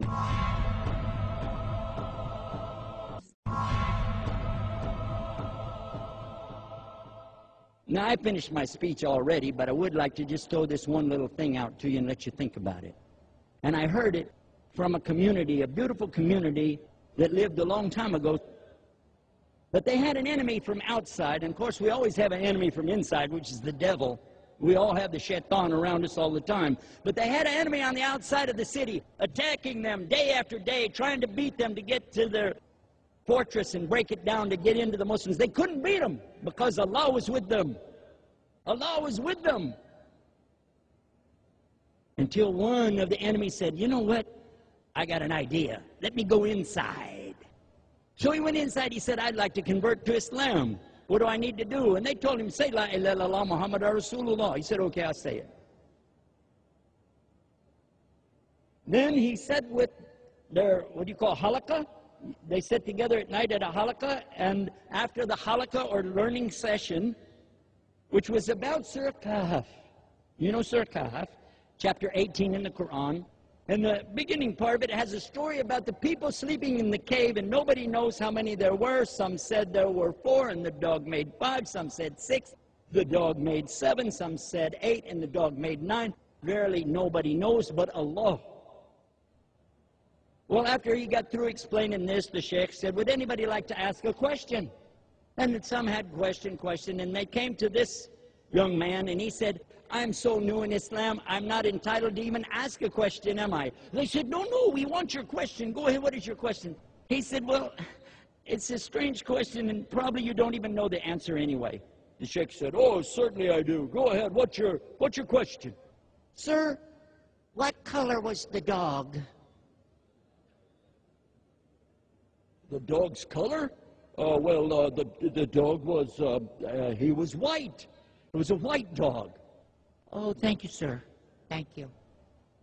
Now, I finished my speech already, but I would like to just throw this one little thing out to you and let you think about it. And I heard it from a community, a beautiful community that lived a long time ago. But they had an enemy from outside, and of course we always have an enemy from inside, which is the devil. We all have the shaitan around us all the time. But they had an enemy on the outside of the city, attacking them day after day, trying to beat them to get to their fortress and break it down to get into the Muslims. They couldn't beat them because Allah was with them. Allah was with them. Until one of the enemies said, you know what? I got an idea. Let me go inside. So he went inside. He said, I'd like to convert to Islam. What do I need to do? And they told him, say La ilaha illallah Muhammad Rasulullah. He said, okay, I'll say it. Then he said with their, what do you call, halaqah? They sit together at night at a halaqah, and after the halaqah or learning session, which was about Surah Kahf. You know Surah Kahf, chapter 18 in the Quran. And the beginning part of it has a story about the people sleeping in the cave, and nobody knows how many there were. Some said there were 4, and the dog made 5. Some said 6, the dog made 7. Some said 8, and the dog made 9. Verily, nobody knows but Allah. Well, after he got through explaining this, the sheikh said, would anybody like to ask a question? And some had question, and they came to this young man, and he said, I'm so new in Islam, I'm not entitled to even ask a question, am I? They said, no, we want your question. Go ahead, what is your question? He said, well, it's a strange question, and probably you don't even know the answer anyway. The sheikh said, oh, certainly I do. Go ahead, what's your question? Sir, what color was the dog? The dog's color? The dog was, he was white. It was a white dog. Oh, thank you, sir. Thank you.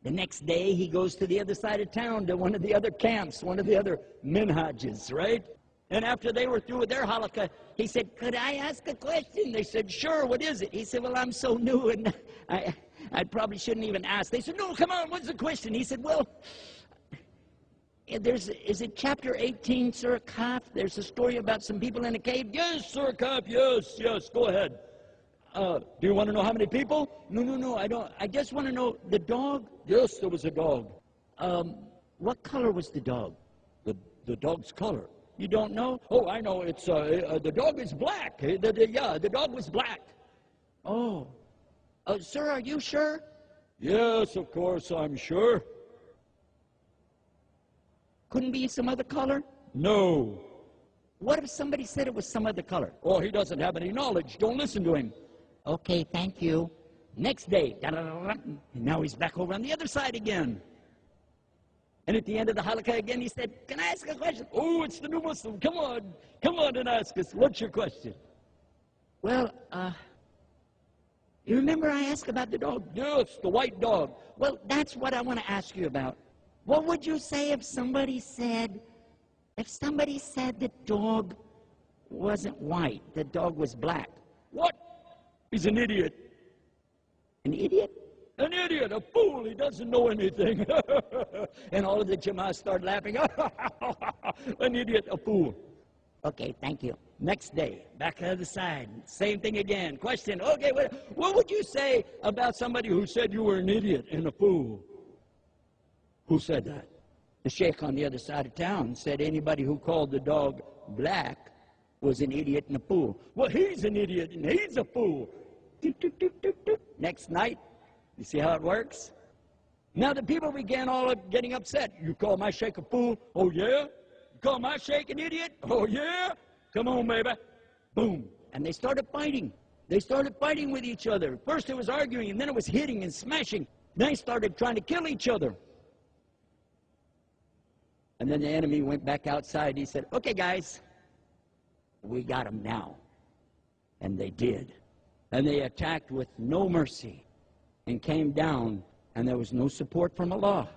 The next day, he goes to the other side of town to one of the other camps, one of the other minhages, right? And after they were through with their halaqah, he said, could I ask a question? They said, sure, what is it? He said, well, I'm so new, and I probably shouldn't even ask. They said, no, come on, what's the question? He said, well, is it chapter 18, Surah Kahf? There's a story about some people in a cave. Yes, Surah Kahf, yes, go ahead. Do you want to know how many people? No, I don't. I just want to know the dog. Yes, there was a dog. What color was the dog? The dog's color. You don't know? Oh, I know. It's the dog is black. The dog was black. Oh, sir, are you sure? Yes, of course, I'm sure. Couldn't be some other color? No. What if somebody said it was some other color? Oh, he doesn't have any knowledge. Don't listen to him. Okay, thank you. Next day, and now he's back over on the other side again. And at the end of the halaqah again, he said, can I ask a question? Oh, it's the new Muslim. Come on and ask us. What's your question? Well, you remember I asked about the dog? Yes, the white dog. Well, that's what I want to ask you about. What would you say if somebody said the dog wasn't white, the dog was black? What? He's an idiot. An idiot? An idiot, a fool, he doesn't know anything. And all of the Jama'ah start laughing. An idiot, a fool. Okay, thank you. Next day, back to the other side, same thing again. Question, okay, what would you say about somebody who said you were an idiot and a fool? Who said that? The sheikh on the other side of town said anybody who called the dog black was an idiot and a fool. Well, he's an idiot and he's a fool. Next night, you see how it works? Now the people began all up getting upset. You call my sheikh a fool? Oh, yeah? You call my sheikh an idiot? Oh, yeah? Come on, baby. Boom. And they started fighting. They started fighting with each other. First it was arguing, and then it was hitting and smashing. Then they started trying to kill each other. And then the enemy went back outside. He said, okay, guys, we got them now. And they did. And they attacked with no mercy and came down, and there was no support from Allah.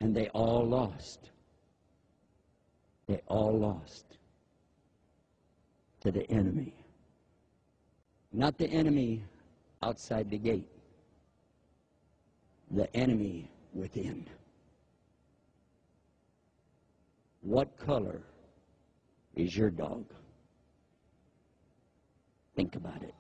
And they all lost. They all lost to the enemy. Not the enemy outside the gate. The enemy within. What color is your dog? Think about it.